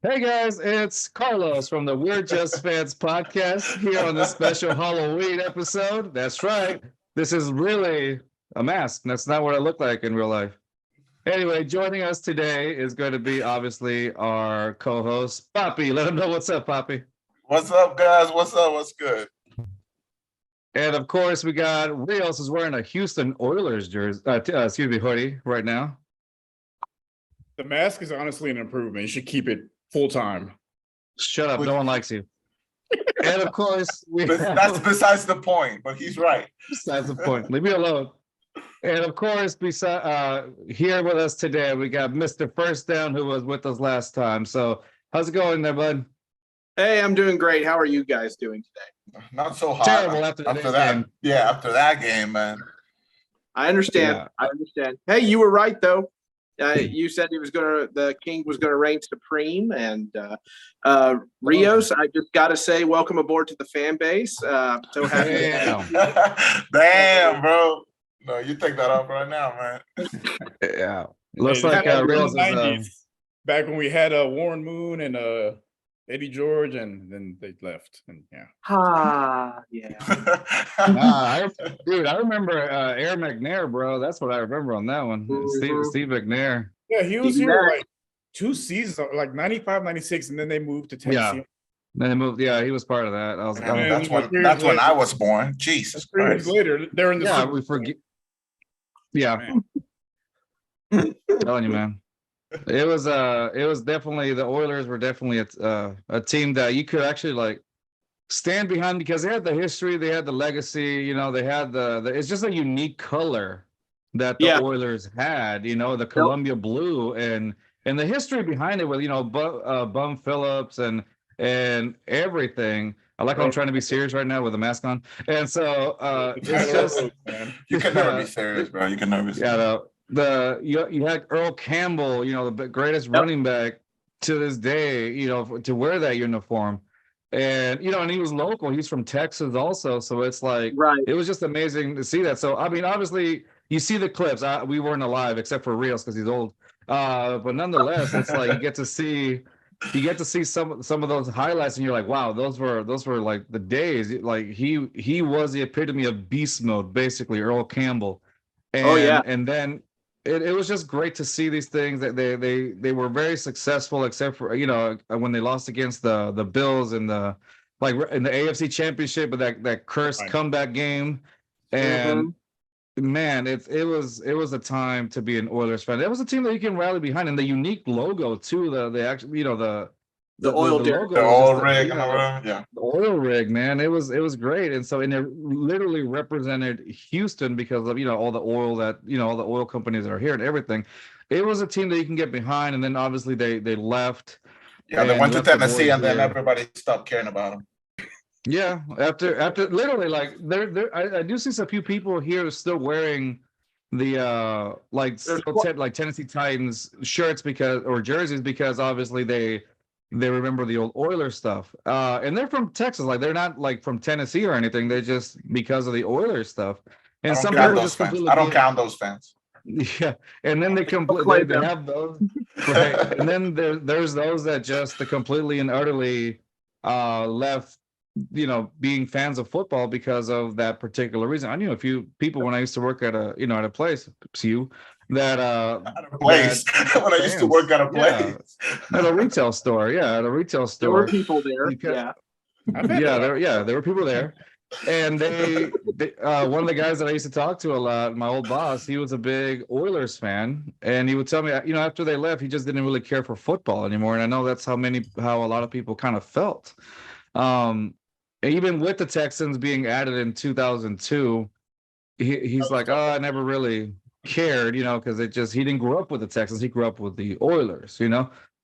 Hey guys, it's Carlos from the We're Just Fans podcast here on this special Halloween episode. That's right. This is really a mask. That's not what I look like in real life. Anyway, joining us today is going to be obviously our co-host, Poppy. Let him know what's up, Poppy. What's up, guys? What's up? What's good? And of course, we got Rios is wearing a Houston Oilers jersey, hoodie right now. The mask is honestly an improvement. You should keep it full time. Shut up. No one likes you. And of course, That's besides the point, but he's right. Besides the point. Leave me alone. And of course, here with us today, we got Mr. First Down, who was with us last time. So how's it going there, bud? Hey, I'm doing great. How are you guys doing today? Not so hot. Terrible after that game. Yeah, after that game, man. I understand. Yeah. I understand. Hey, you were right though. You said the king was gonna reign supreme, and Rios. I just got to say, welcome aboard to the fan base. So happy. Damn, bro. No, you take that off right now, man. Yeah, looks Hey, like Rios is. 90s, back when we had Warren Moon and Eddie George, and then they left. And yeah. Dude, I remember Aaron McNair, bro. That's what I remember on that one. Steve McNair. Yeah, he was here like 2 seasons, like 95, 96, and then they moved to Texas. Yeah. Then they moved. Yeah, he was part of that. I was. That's when I was born. Jesus Christ. Later, they're in the. Yeah, we forget. Yeah. Telling you, man. It was definitely, the Oilers were definitely a team that you could actually like stand behind because they had the history, they had the legacy, they had the it's just a unique color that the Oilers had, the Columbia blue and the history behind it with Bum Phillips and everything. I like how I'm trying to be serious right now with a mask on, and so it's just you can never be serious, bro. You can never be serious. You had Earl Campbell, the greatest running back to this day, to wear that uniform. And, and he was local. He's from Texas also. So it's like, It was just amazing to see that. So, I mean, obviously you see the clips. We weren't alive except for Rios because he's old. But nonetheless, it's like you get to see some of those highlights and you're like, wow, those were like the days. Like he was the epitome of beast mode, basically, Earl Campbell. And, and then it was just great to see these things that they were very successful, except for when they lost against the Bills in the AFC Championship, but that cursed comeback game. And man, it was a time to be an Oilers fan. It was a team that you can rally behind, and the unique logo too. The oil rig, the oil rig, man. It was great, and it literally represented Houston because of all the oil that all the oil companies that are here and everything. It was a team that you can get behind, and then obviously they left. Yeah, they went to Tennessee, and then everybody stopped caring about them. Yeah, after literally I do see a few people here still wearing the Tennessee Titans shirts or jerseys because obviously they remember the old Oilers stuff. And they're from Texas. Like they're not like from Tennessee or anything. They're just because of the Oilers stuff. And some people just completely I don't count those fans. Yeah. And then they have those. Right. And then there's those that just completely and utterly left, being fans of football because of that particular reason. I knew a few people when I used to work at a place, that when I used to work at a place. At a retail store. Yeah, at a retail store. There were people there. There were people there. And they one of the guys that I used to talk to a lot, my old boss, he was a big Oilers fan, and he would tell me, after they left, he just didn't really care for football anymore. And I know that's how a lot of people kind of felt. Even with the Texans being added in 2002, he's like, I never really cared, because he didn't grow up with the Texans. He grew up with the Oilers,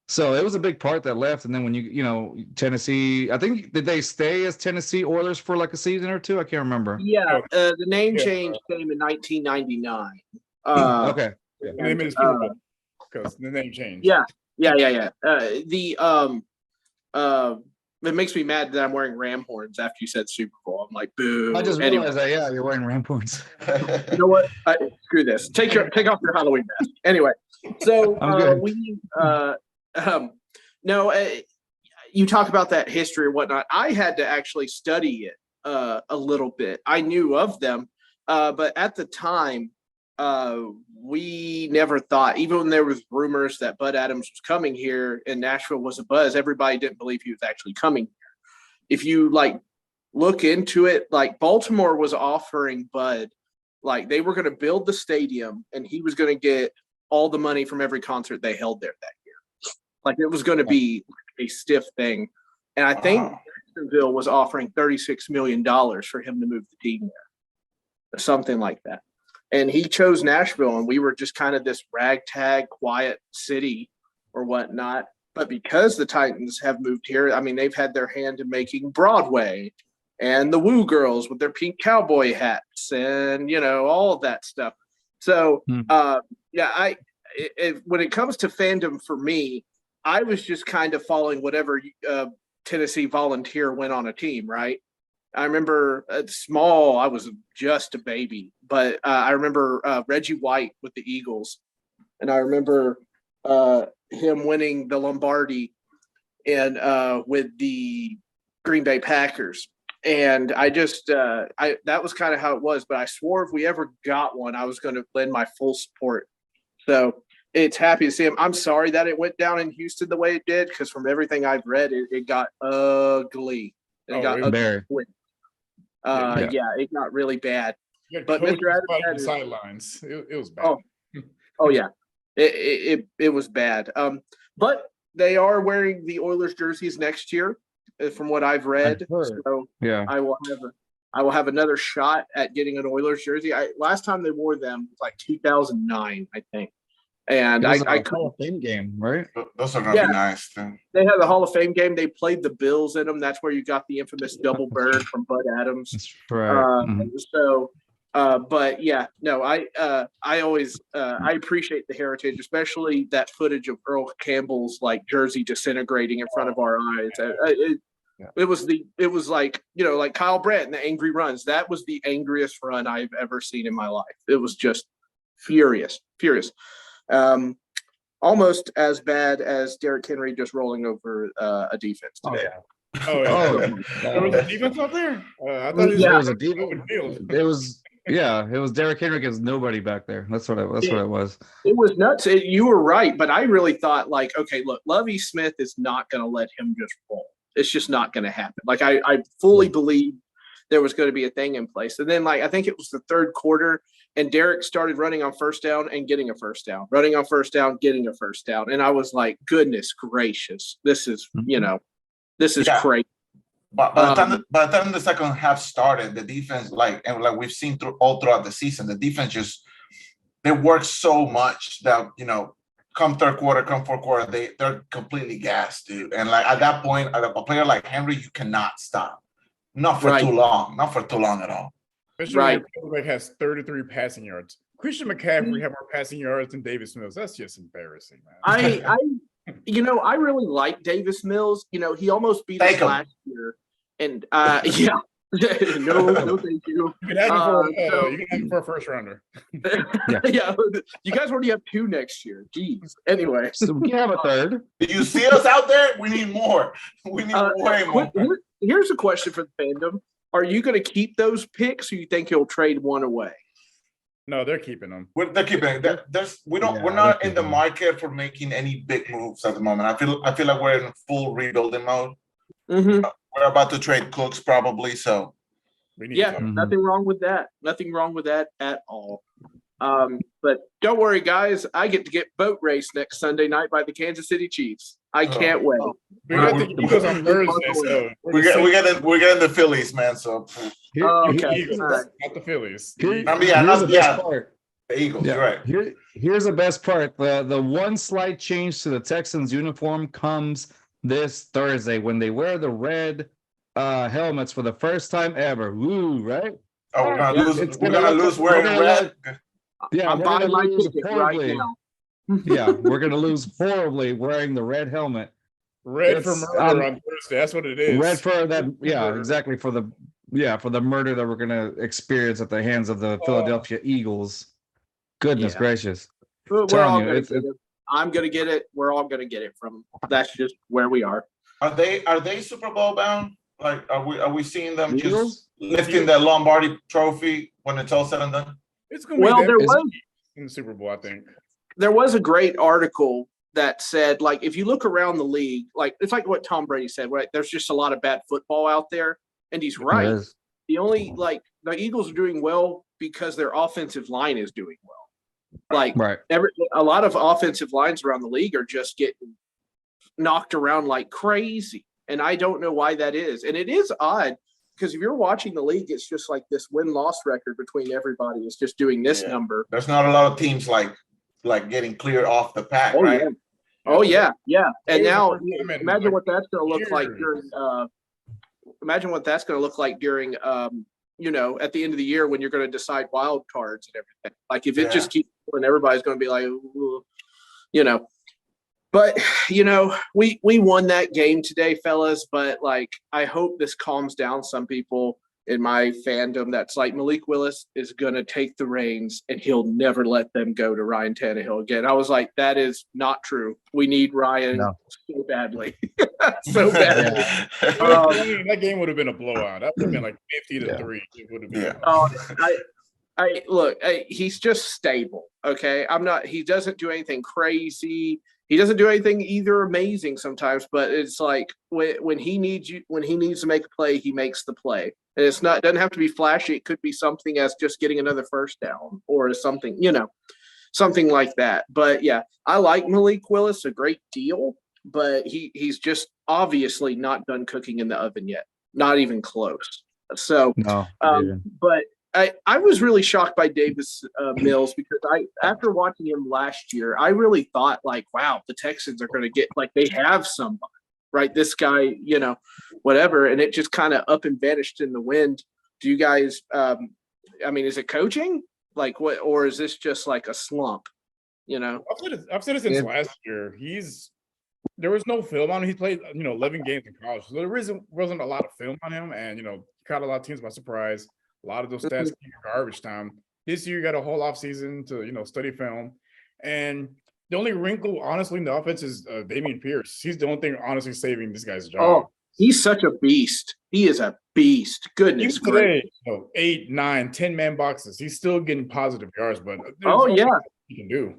So it was a big part that left. And then when Tennessee, I think, did they stay as Tennessee Oilers for like a season or two? I can't remember. Yeah, the name change came in 1999. Okay. Yeah. Because the name changed. Yeah. It makes me mad that I'm wearing ram horns after you said Super Bowl. I'm like, boo. I just realized that, you're wearing ram horns. You know what? Screw this. Take off your Halloween mask. Anyway, so no, you talk about that history or whatnot. I had to actually study it a little bit. I knew of them, but at the time, we never thought, even when there was rumors that Bud Adams was coming here and Nashville was a buzz, everybody didn't believe he was actually coming here. If you like look into it, like Baltimore was offering Bud, like they were going to build the stadium and he was going to get all the money from every concert they held there that year. Like it was going to be a stiff thing. And I think Jacksonville was offering $36 million for him to move the team there, or something like that. And he chose Nashville, and we were just kind of this ragtag, quiet city or whatnot. But because the Titans have moved here, I mean, they've had their hand in making Broadway and the Woo Girls with their pink cowboy hats and, you know, all of that stuff. So, yeah, when it comes to fandom for me, I was just kind of following whatever Tennessee Volunteer went on a team, right? I remember small, I was just a baby, but I remember Reggie White with the Eagles. And I remember him winning the Lombardi and with the Green Bay Packers. And I just, that was kind of how it was. But I swore if we ever got one, I was going to lend my full support. So it's happy to see him. I'm sorry that it went down in Houston the way it did, because from everything I've read, it got ugly. It got ugly. Yeah, it got really bad. But Mr. Adams the sidelines. It was bad. Oh yeah, it was bad. But they are wearing the Oilers jerseys next year, from what I've read. So yeah, I will have another shot at getting an Oilers jersey. Last time they wore them was like 2009, I think. And I Hall of Fame game, right? Those are gonna be nice too. They had the Hall of Fame game. They played the Bills in them. That's where you got the infamous double bird from Bud Adams. That's right. So, but yeah, no, I always I appreciate the heritage, especially that footage of Earl Campbell's like jersey disintegrating in front of our eyes. It was like, you know, like Kyle Brandt and the angry runs. That was the angriest run I've ever seen in my life. It was just furious. Almost as bad as Derrick Henry just rolling over a defense today. There was a defense out there? I thought there was a defense. It was Derrick Henry against nobody back there. That's what it was. It was nuts. You were right, but I really thought, like, okay, look, Lovie Smith is not going to let him just roll. It's just not going to happen. Like, I fully believe there was going to be a thing in place. And then, like, I think it was the third quarter, and Derrick started running on first down and getting a first down, running on first down, getting a first down. And I was like, goodness gracious, this is, you know, this is crazy. But by the time the second half started, the defense, like we've seen all throughout the season, the defense just, they work so much that, you know, come third quarter, come fourth quarter, they're completely gassed, dude. And like at that point, a player like Henry, you cannot stop. Not for too long. Not for too long at all. Especially when quarterback has 33 passing yards. Christian McCaffrey have more passing yards than Davis Mills. That's just embarrassing, man. I really like Davis Mills. You know, he almost beat us last year. And yeah. No, thank you. You can have him for a first rounder. Yeah. You guys already have 2 next year. Jeez. Anyway. So we can have a third. Do you see us out there? We need more. We need way more. Here's a question for the fandom. Are you going to keep those picks, or you think you'll trade one away? No, they're keeping them. They're keeping it. We're not in the market for making any big moves at the moment. I feel like we're in full rebuilding mode. Mm-hmm. We're about to trade Cooks probably. So nothing wrong with that. Nothing wrong with that at all. But don't worry, guys. I get to get boat race next Sunday night by the Kansas City Chiefs. I can't wait. We got the Eagles on Thursday, so we're getting the Phillies, man. So okay, Eagles, not the Phillies. The best part. The Eagles, you're right. Here's the best part. The one slight change to the Texans uniform comes this Thursday when they wear the red helmets for the first time ever. Woo, right? Oh, we're gonna lose wearing red. I'm buying my ticket right now. Yeah, we're gonna lose horribly wearing the red helmet. Red for murder on Thursday. That's what it is. Red for that. Yeah, exactly. For the murder that we're gonna experience at the hands of the Philadelphia Eagles. Goodness gracious! We're all gonna I'm gonna get it. We're all gonna get it from. That's just where we are. Are they Super Bowl bound? Like, are we seeing them just Eagles? lifting that Lombardi trophy when it's all said and done? It's gonna be Well, there them was in the Super Bowl, I think. there was a great article that said, like, if you look around the league, like it's like what Tom Brady said, right? There's just a lot of bad football out there, and he's right. It is. The only like the Eagles are doing well because their offensive line is doing well. Like Right. a lot of offensive lines around the league are just getting knocked around like crazy. And I don't know why that is. And it is odd because if you're watching the league, it's just like this win-loss record between everybody is just doing this number. There's not a lot of teams like getting cleared off the pack, Oh, right? yeah. Oh, yeah. Yeah. And It was now the first time in, imagine like, what that's going to look like years. during imagine what that's going to look like during at the end of the year when you're going to decide wild cards and everything. Like if it just keeps going, everybody's going to be like, But we won that game today, fellas. But like, I hope this calms down some people in my fandom. That's like Malik Willis is gonna take the reins and he'll never let them go to Ryan Tannehill again. I was like, that is not true. We need Ryan so badly, so badly. I mean, that game would have been a blowout. That would have been like 50-3. It would have been. I look. He's just stable. Okay, He doesn't do anything crazy. He doesn't do anything either amazing sometimes, but it's like when he needs to make a play, he makes the play. And it doesn't have to be flashy. It could be something as just getting another first down or something, something like that. But yeah, I like Malik Willis a great deal, but he's just obviously not done cooking in the oven yet. Not even close. So, No, but I was really shocked by Davis Mills because after watching him last year, I really thought like, wow, the Texans are going to get like they have somebody, right? This guy, whatever, and it just kind of up and vanished in the wind. Do you guys? Is it coaching? Like what, or is this just like a slump? I've said it since last year. There was no film on him. He played 11 games in college, so there wasn't a lot of film on him, and caught a lot of teams by surprise. A lot of those stats came in garbage time. This year, you got a whole off season to study film, and the only wrinkle, honestly, in the offense is Dameon Pierce. He's the only thing honestly saving this guy's job. Oh, he's such a beast. He is a beast. Goodness gracious. 8, 9, 10-man boxes. He's still getting positive yards, but he can do.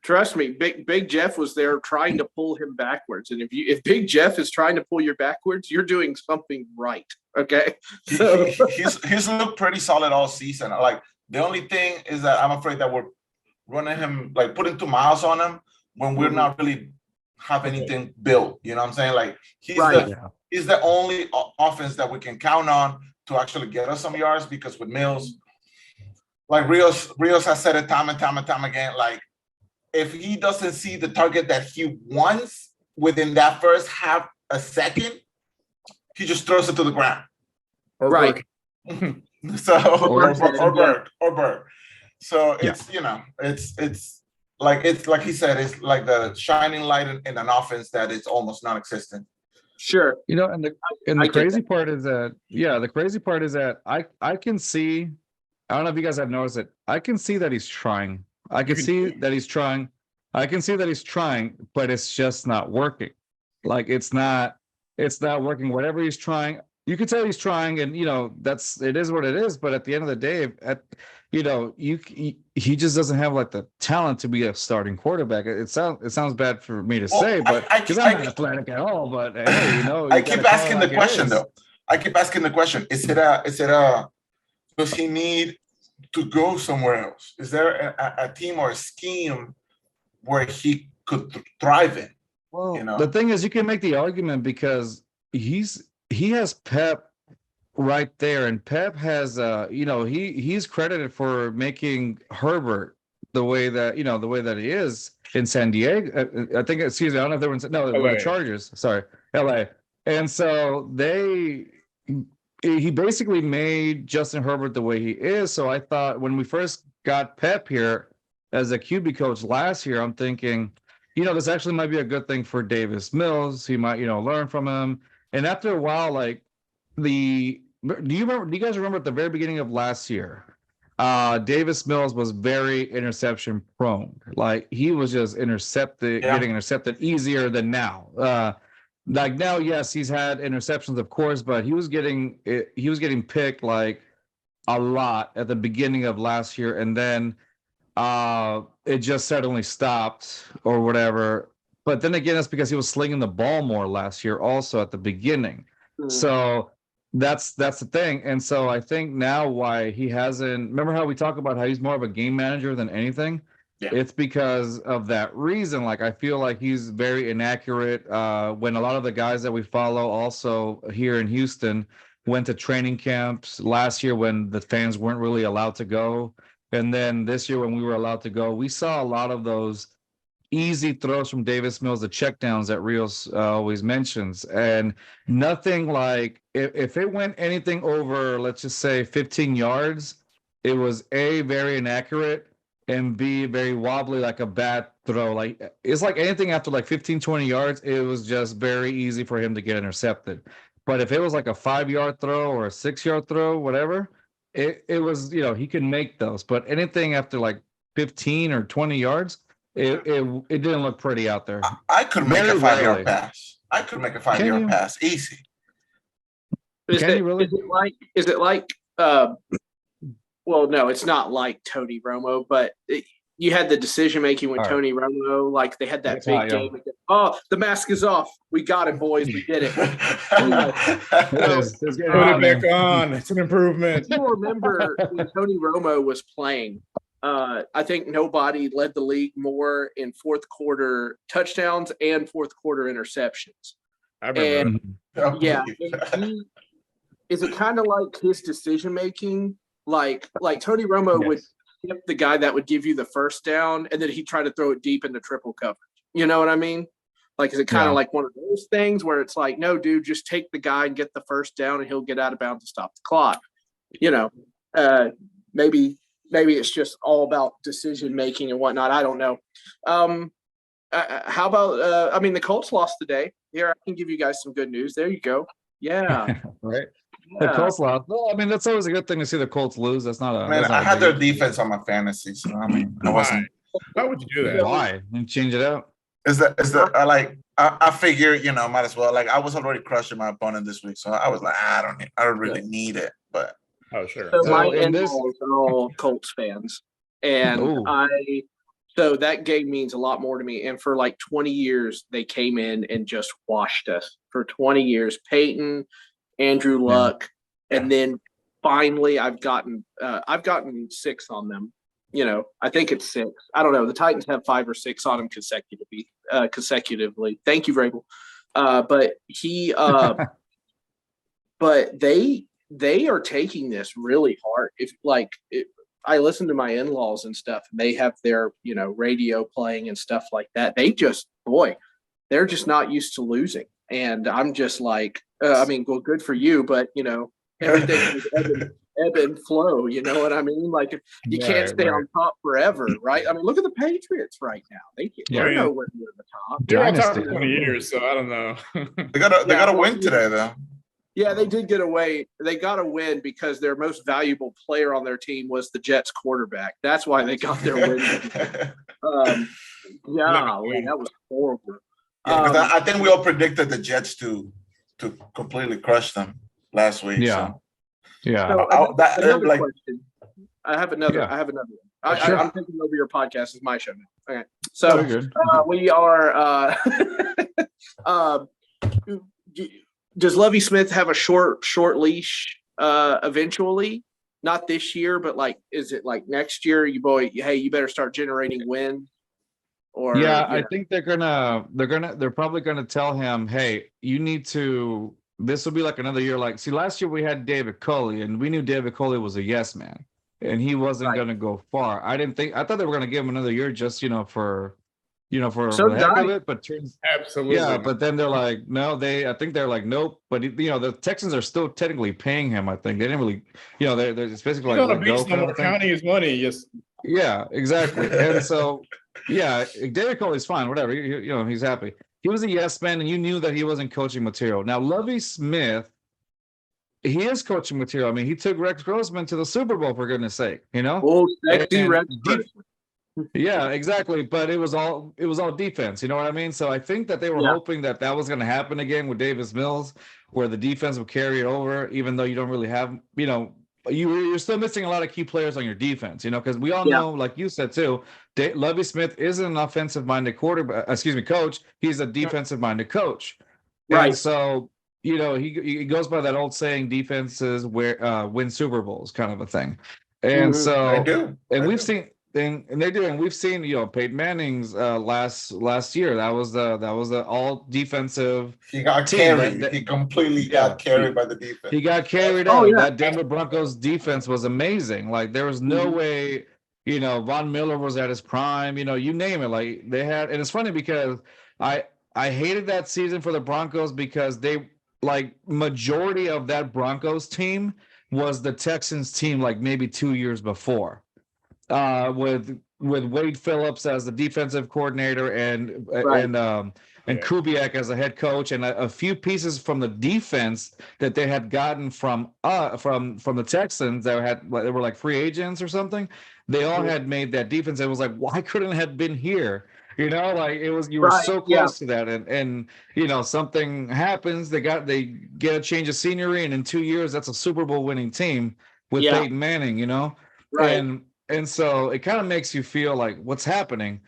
Trust me, Big Jeff was there trying to pull him backwards, and if Big Jeff is trying to pull you backwards, you're doing something right. Okay, so he's looked pretty solid all season. Like the only thing is that I'm afraid that we're running him, like putting 2 miles on him when we're not really have anything built. You know what I'm saying? Like he's the only offense that we can count on to actually get us some yards, because with Mills, like Rios has said it time and time again, like if he doesn't see the target that he wants within that first half a second, he just throws it to the ground. Right. So or Berg. So it's it's like he said, it's like the shining light in an offense that is almost non-existent. Sure. And the crazy part is that I can see, I don't know if you guys have noticed it, I can see that he's trying. I can see that he's trying, but it's just not working. Like it's not working. Whatever he's trying, you can tell he's trying, and it is what it is. But at the end of the day, he just doesn't have like the talent to be a starting quarterback. It sounds bad for me to say, but because I'm not athletic at all. But hey, I keep asking the question though. I keep asking the question: Is it a? Does he need to go somewhere else? Is there a team or a scheme where he could thrive in? Well, the thing is, you can make the argument because he has Pep right there, and Pep has he's credited for making Herbert the way that he is in San Diego. I think, excuse me, I don't know if they were the Chargers. Sorry, LA. And so he basically made Justin Herbert the way he is. So I thought when we first got Pep here as a QB coach last year, I'm thinking, this actually might be a good thing for Davis Mills. He might, learn from him. And after a while, like do you guys remember at the very beginning of last year, Davis Mills was very interception prone. Like he was just getting intercepted easier than now. Like now, yes, he's had interceptions, of course, but he was getting picked like a lot at the beginning of last year, and then it just suddenly stopped or whatever. But then again, that's because he was slinging the ball more last year, also at the beginning. So that's the thing. And so I think now why he hasn't. Remember how we talk about how he's more of a game manager than anything? Yeah. It's because of that reason. Like I feel like he's very inaccurate. When a lot of the guys that we follow, also here in Houston, went to training camps last year when the fans weren't really allowed to go. And then this year, when we were allowed to go, we saw a lot of those easy throws from Davis Mills, the checkdowns that Rios always mentions. And nothing like, if it went anything over, let's just say 15 yards, it was A, very inaccurate, and B, very wobbly, like a bad throw. Like it's like anything after like 15, 20 yards, it was just very easy for him to get intercepted. But if it was like a 5-yard throw or a 6-yard throw, whatever, it was, he can make those. But anything after like 15 or 20 yards, it didn't look pretty out there. I could make Very a 5-yard rarely. pass. I could make a Can 5-yard you? pass easy. Can you really? Is it like well, no, it's not like Tony Romo, but you had the decision making with All right. Tony Romo, like they had that It's big hot, yo. game. Oh, the mask is off. We got it, boys. We did it. It is. It's getting Put hot, it man. back on. It's an improvement. You remember when Tony Romo was playing, I think nobody led the league more in fourth quarter touchdowns and fourth quarter interceptions. I remember. And yeah, is it kind of like his decision making? Like Tony Romo would tip the guy that would give you the first down, and then he'd try to throw it deep into triple coverage. You know what I mean? Like, is it kind of like one of those things where it's like, no, dude, just take the guy and get the first down, and he'll get out of bounds to stop the clock. Maybe it's just all about decision making and whatnot. I don't know. How about the Colts lost today. Here, I can give you guys some good news. There you go. Yeah. Right. The Colts lost. Well, I mean, that's always a good thing to see the Colts lose. That's not a. Man, that's not I a had their big- defense on my fantasy, so I mean, I wasn't. Why would you do that? Why? And change it out. I figure, might as well. Like I was already crushing my opponent this week, so I was like, I don't really need it. But Oh, sure. So my in this- in-laws are all Colts fans, and Ooh. so that game means a lot more to me. And for like 20 years, they came in and just washed us for 20 years. Peyton, Andrew Luck, and then finally, I've gotten 6 on them. I think it's 6. I don't know. The Titans have 5 or 6 on them consecutively. Thank you, Vrabel. But they are taking this really hard. I listen to my in-laws and stuff, and they have their, radio playing and stuff like that. They're just not used to losing. And I'm just like, good for you, but everything is ebb and flow. You know what I mean? Like you can't stay on top forever, right? I mean, look at the Patriots right now. They're nowhere near the top. They're on top Dynasty. for 20 years, so I don't know. they got to win today, though. Yeah, they did get away. They got a win because their most valuable player on their team was the Jets quarterback. That's why they got their win. That was horrible. I think we all predicted the Jets to completely crush them last week. Yeah. So. Yeah. So another question. I have another. Yeah. I have another one. Sure. I'm taking over your podcast. It's my show now. Okay. So Very good. we are. Does Lovie Smith have a short leash eventually? Not this year, but is it like next year? You better start generating wins. Or I think they're probably gonna tell him, hey, you need to. This will be like another year. Like, see, last year we had David Culley, and we knew David Culley was a yes man, and he wasn't gonna go far. I thought they were gonna give him another year just for the heck of it. But turns Absolutely. yeah, but then they're like, no, I think they're like, nope. But the Texans are still technically paying him. I think they didn't really, they're it's basically You like don't let go beast no kind of more thing. counting his money. Just Yeah, exactly. And so, David Culley's fine, whatever. He's happy. He was a yes man, and you knew that he wasn't coaching material. Now, Lovie Smith, he is coaching material. I mean, he took Rex Grossman to the Super Bowl, for goodness sake, Oh, sexy And Rex. yeah, exactly. But it was all defense. You know what I mean? So I think that they were hoping that was going to happen again with Davis Mills, where the defense would carry it over, even though you don't really have, you're still missing a lot of key players on your defense. Because we all know, like you said too, Lovie Smith isn't an offensive-minded coach. He's a defensive-minded coach, Right. And so he goes by that old saying, defenses win Super Bowls, kind of a thing. And so I do. we've seen. And they do, and we've seen, Peyton Manning's last year. That was the all defensive. He got carried. He completely got carried by the defense. He got carried out. That Denver Broncos defense was amazing. Like there was no way, Von Miller was at his prime. You name it. Like they had, and it's funny because I hated that season for the Broncos because they majority of that Broncos team was the Texans team like maybe 2 years before. With Wade Phillips as the defensive coordinator and Kubiak as the head coach, and a few pieces from the defense that they had gotten from the Texans that they were like free agents or something. They all had made that defense. It was like, why couldn't it have been here? Like it was, you were so close to that, and something happens. They get a change of scenery, and in 2 years, that's a Super Bowl winning team with Peyton Manning. Right. And so it kind of makes you feel like what's happening.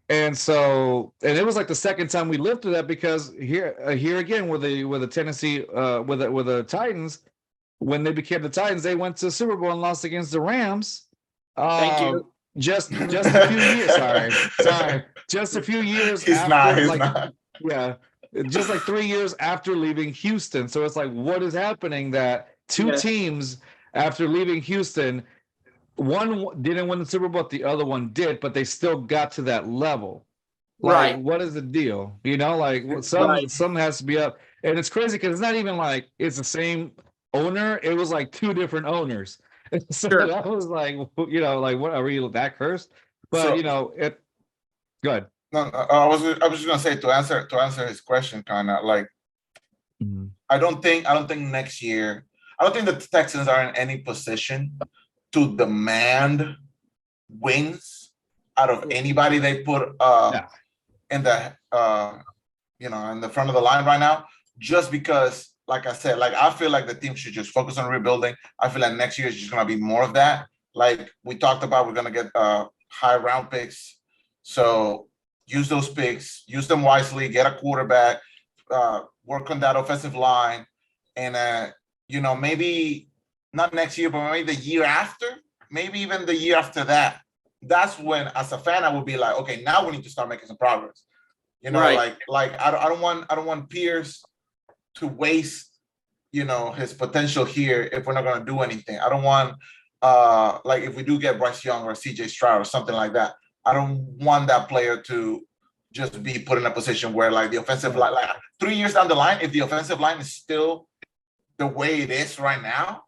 And it was like the second time we lived through that because here again with the Tennessee with the Titans, when they became the Titans, they went to the Super Bowl and lost against the Rams. Thank you. Just a few years. Sorry. Just a few years. He's not. Yeah. Just like 3 years after leaving Houston. So it's like, what is happening that two teams after leaving Houston, one didn't win the Super Bowl, the other one did, but they still got to that level. Like, what is the deal? Something has to be up. And it's crazy because it's not even like it's the same owner. It was like two different owners. So that was like, what are we that cursed? But it. Go ahead. No, I was just gonna say to answer his question, kind of like, I don't think next year. I don't think the Texans are in any position to demand wins out of anybody they put in the in the front of the line right now, just because, like I said, like I feel like the team should just focus on rebuilding. I feel like next year is just gonna be more of that. Like we talked about, we're gonna get high round picks, so use those picks, use them wisely, get a quarterback, work on that offensive line, and maybe not next year, but maybe the year after, maybe even the year after that. That's when, as a fan, I would be like, okay, now we need to start making some progress. Like I don't want Pierce to waste, his potential here if we're not going to do anything. I don't want, like if we do get Bryce Young or CJ Stroud or something like that, I don't want that player to just be put in a position where like the offensive line, like 3 years down the line, if the offensive line is still the way it is right now,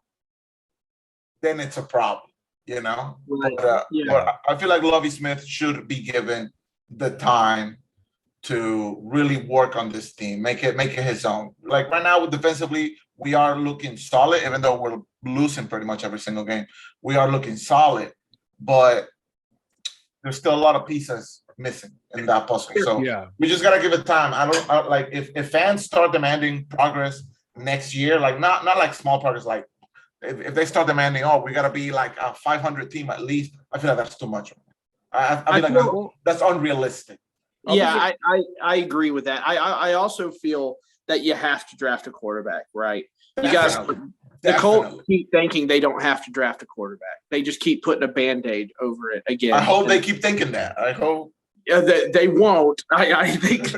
then it's a problem, But I feel like Lovie Smith should be given the time to really work on this team, make it his own. Like right now, defensively, we are looking solid, even though we're losing pretty much every single game. We are looking solid, but there's still a lot of pieces missing in that puzzle. So we just gotta give it time. I like if fans start demanding progress next year, like not like small progress, like if they start demanding, we gotta be like a 500 team at least, I feel like that's too much. I mean, like that's unrealistic. Yeah, I agree with that. I also feel that you have to draft a quarterback, right? You guys, the Colts keep thinking they don't have to draft a quarterback. They just keep putting a Band-Aid over it again. I hope they keep thinking that. I hope. Yeah, they won't. I think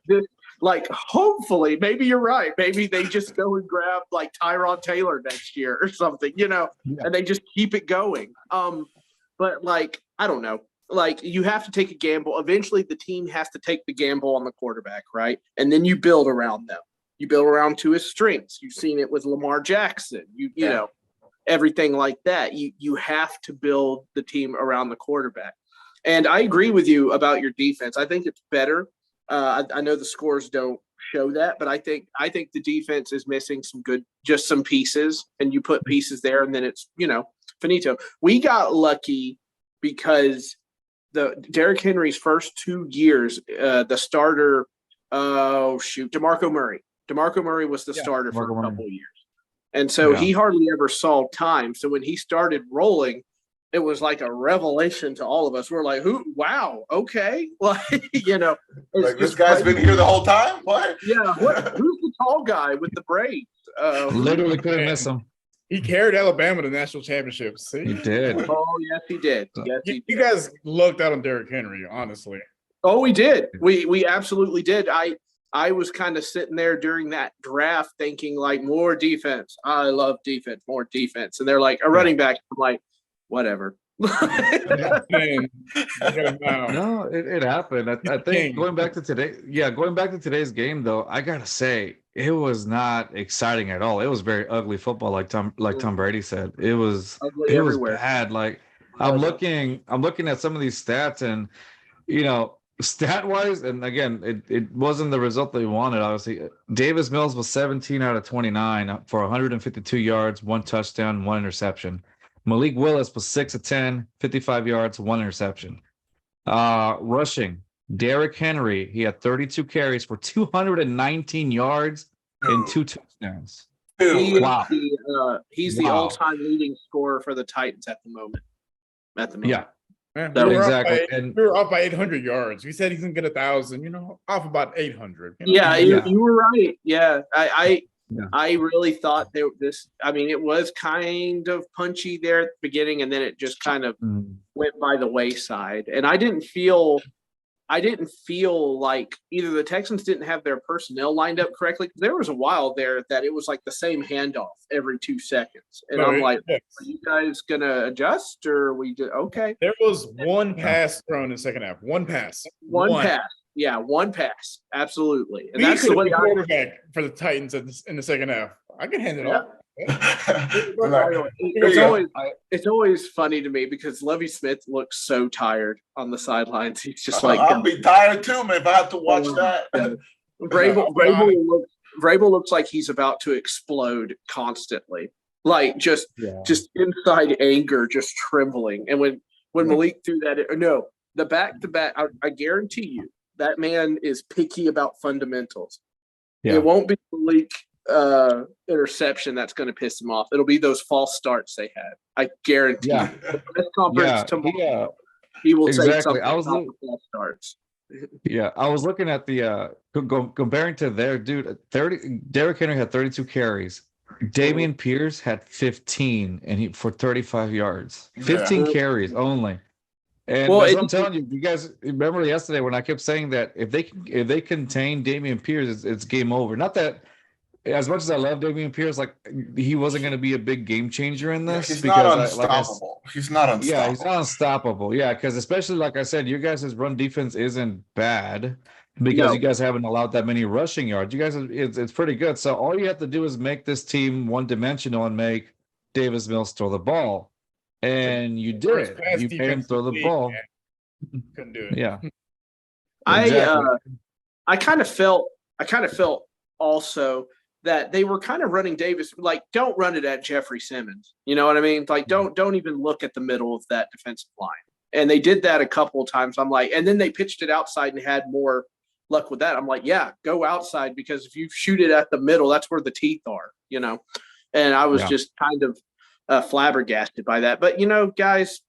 this, like, hopefully, maybe you're right. Maybe they just go and grab like Tyrod Taylor next year or something, and they just keep it going. But like, I don't know. Like, you have to take a gamble. Eventually, the team has to take the gamble on the quarterback, right? And then you build around them. You build around to his strengths. You've seen it with Lamar Jackson. You know, everything like that. You have to build the team around the quarterback. And I agree with you about your defense. I think it's better. I know the scores don't show that, but I think the defense is missing some pieces, and you put pieces there, and then it's finito. We got lucky because the Derrick Henry's first 2 years, the starter, DeMarco Murray. DeMarco Murray was the starter for a couple of years, and so he hardly ever saw time. So when he started rolling, it was like a revelation to all of us. We're like, "Who? Wow, okay." Like, like this guy's been here the whole time. What? Yeah. Who's the tall guy with the braids? Literally couldn't miss him. He carried Alabama to national championships. See? He did. Oh, yes, he did. Yes, he did. You guys looked out on Derrick Henry, honestly. Oh, we did. We absolutely did. I was kind of sitting there during that draft thinking, like, more defense. I love defense, more defense. And they're like, a running back. I'm like, whatever. No, it happened. I think going back to today's game, though, I gotta say it was not exciting at all. It was very ugly football, like Tom Brady said. It was bad. Like I'm looking at some of these stats, and stat wise, and again, it wasn't the result that we wanted. Obviously, Davis Mills was 17 out of 29 for 152 yards, 1 touchdown, 1 interception. Malik Willis was 6 of 10, 55 yards, 1 interception. Rushing, Derrick Henry, he had 32 carries for 219 yards and 2 touchdowns. Wow. He's the all-time leading scorer for the Titans at the moment. Yeah. Man, exactly. We were up by 800 yards. We said he's gonna get 1,000. Off about 800. You were right. Yeah, I really thought it was kind of punchy there at the beginning, and then it just kind of went by the wayside. And I didn't feel like either the Texans didn't have their personnel lined up correctly. There was a while there that it was like the same handoff every 2 seconds. And I'm like, are you guys going to adjust, or we just, okay. There was one pass thrown in the second half. One pass. One pass. Yeah, one pass. Absolutely. And that's the way quarterback for the Titans in the second half. I can hand it off. It's always funny to me because Lovie Smith looks so tired on the sidelines. He's just like, I'll be tired too, man, if I have to watch that. Vrabel looks like he's about to explode constantly, like just inside anger, just trembling. And when Malik threw that, the back-to-back, I guarantee you that man is picky about fundamentals. Yeah. It won't be Malik interception that's going to piss him off. It'll be those false starts they had. I guarantee. Yeah. The press conference tomorrow, he will say something about the false starts. Yeah, I was looking at the comparing to their dude. Derrick Henry had 32 carries. Dameon Pierce had 15, and for 35 yards. 15 carries only. And that's what I'm telling you. You guys remember yesterday when I kept saying that if they contain Dameon Pierce, it's game over. Not that. As much as I love Dameon Pierce, like he wasn't going to be a big game changer in this. He's not unstoppable. He's not unstoppable. Yeah, he's not unstoppable. Yeah, because especially like I said, you guys' run defense isn't bad because you guys haven't allowed that many rushing yards. You guys, it's pretty good. So all you have to do is make this team one-dimensional and make Davis Mills throw the ball, and you did it. You made him throw the ball. Couldn't do it. Yeah. I kind of felt also that they were kind of running Davis, like, don't run it at Jeffrey Simmons. You know what I mean? Like, don't even look at the middle of that defensive line. And they did that a couple of times. I'm like, and then they pitched it outside and had more luck with that. I'm like, yeah, go outside, because if you shoot it at the middle, that's where the teeth are, And I was just kind of flabbergasted by that. But, guys,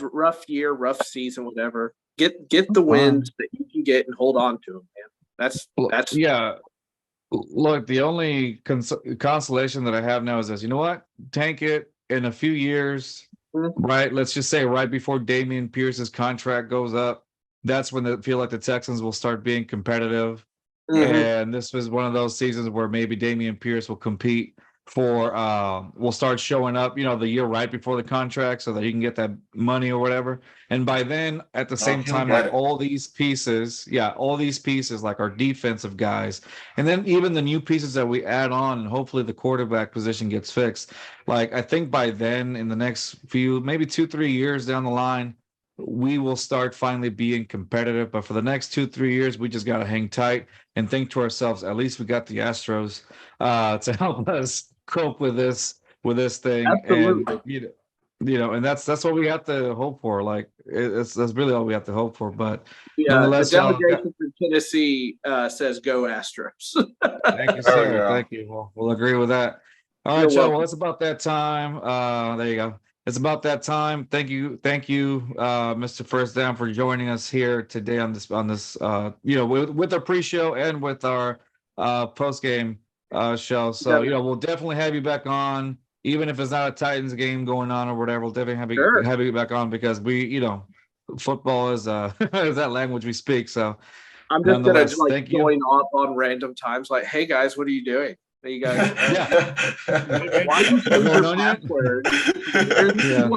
rough year, rough season, whatever. Get the wins that you can get and hold on to them, man. That's yeah. Look, the only consolation that I have now is this. You know what? Tank it in a few years, right? Let's just say right before Dameon Pierce's contract goes up. That's when they feel like the Texans will start being competitive. And this was one of those seasons where maybe Dameon Pierce will compete will start showing up, the year right before the contract so that he can get that money or whatever. And by then, at the same time, like all these pieces, like our defensive guys, and then even the new pieces that we add on, and hopefully the quarterback position gets fixed. Like, I think by then, in the next few, maybe 2-3 years down the line, we will start finally being competitive. But for the next 2-3 years, we just got to hang tight and think to ourselves, at least we got the Astros to help us cope with this thing. Absolutely. And and that's what we have to hope for. Like that's really all we have to hope for. But The nonetheless, y'all, delegation from Tennessee says go Astros. thank you, There we sir. go. Thank you. We'll agree with that. All You're right, y'all. welcome. Well, it's about that time. There you go. It's about that time. Thank you, Mr. First Down, for joining us here today on this with our pre-show and with our post-game show. So we'll definitely have you back on, even if it's not a Titans game going on or whatever. We'll definitely have you back on, because football is is that language we speak. So I'm just gonna thank you. join up on random times, like, hey guys, what are you doing? Are you guys? Why are you Going on yet? Yeah.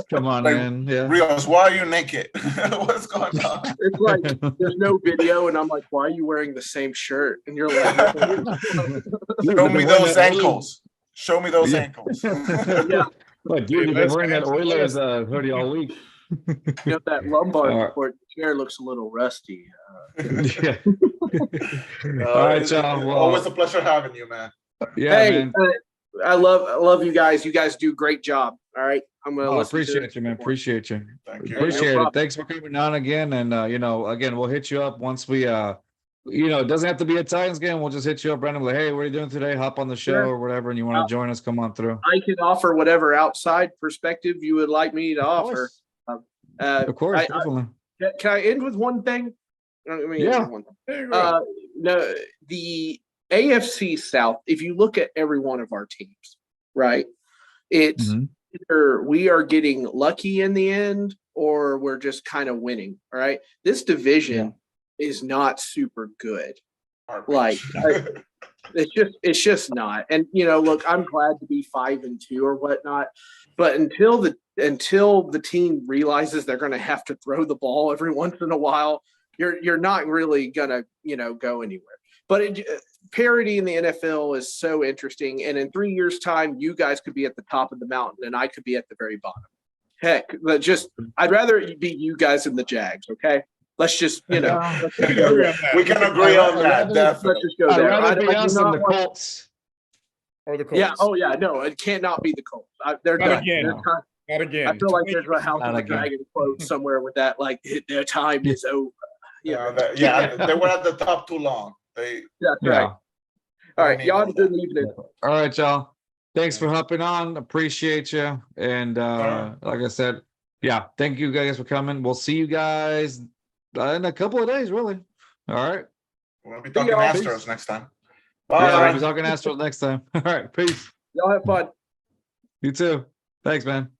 Come on, Like, man. Yeah. Rios, why are you naked? What's going on? It's like there's no video, and I'm like, why are you wearing the same shirt? And you're like, Show me those ankles. Show me those ankles. yeah. Like, dude, you've been wearing that Oilers hoodie all week. That lumbar support chair looks a little rusty. Yeah. All right, y'all. Well, always a pleasure having you, man. Yeah, hey, man. I love you guys. You guys do a great job. All right, I'm gonna listen. Appreciate you, man. Appreciate you. Thank you. Appreciate it. Thanks for coming on again. And again, we'll hit you up once we it doesn't have to be a Titans game. We'll just hit you up randomly. Hey, what are you doing today? Hop on the show or whatever, and you want to join us, come on through. I can offer whatever outside perspective you would like me to offer. Of course, definitely. Can I end with one thing? Yeah. No, the AFC South, if you look at every one of our teams, right, it's either we are getting lucky in the end or we're just kind of winning. All right. This division is not super good. Like it's just not. And look, I'm glad to be 5-2 or whatnot, but until the team realizes they're going to have to throw the ball every once in a while, you're not really gonna go anywhere. But parity in the NFL is so interesting, and in 3 years' time, you guys could be at the top of the mountain, and I could be at the very bottom. Heck, I'd rather be you guys than the Jags. Okay, let's just we can agree on that. Definitely. Let's just go there. I'd rather be us than the Colts. Or the Colts. Yeah. Oh yeah. No, it cannot be the Colts. They're not done. again. Not again. I feel like there's a House of the Dragon quote somewhere with that, like their time is over. Yeah, they were at the top too long. That's right. All right, y'all have a good evening. All right, y'all. Thanks for hopping on. Appreciate you. And like I said, thank you guys for coming. We'll see you guys in a couple of days, really. All right. We'll be talking Astros next time. Bye. Yeah, we'll be talking Astros next time. All right, peace. Y'all have fun. You too. Thanks, man.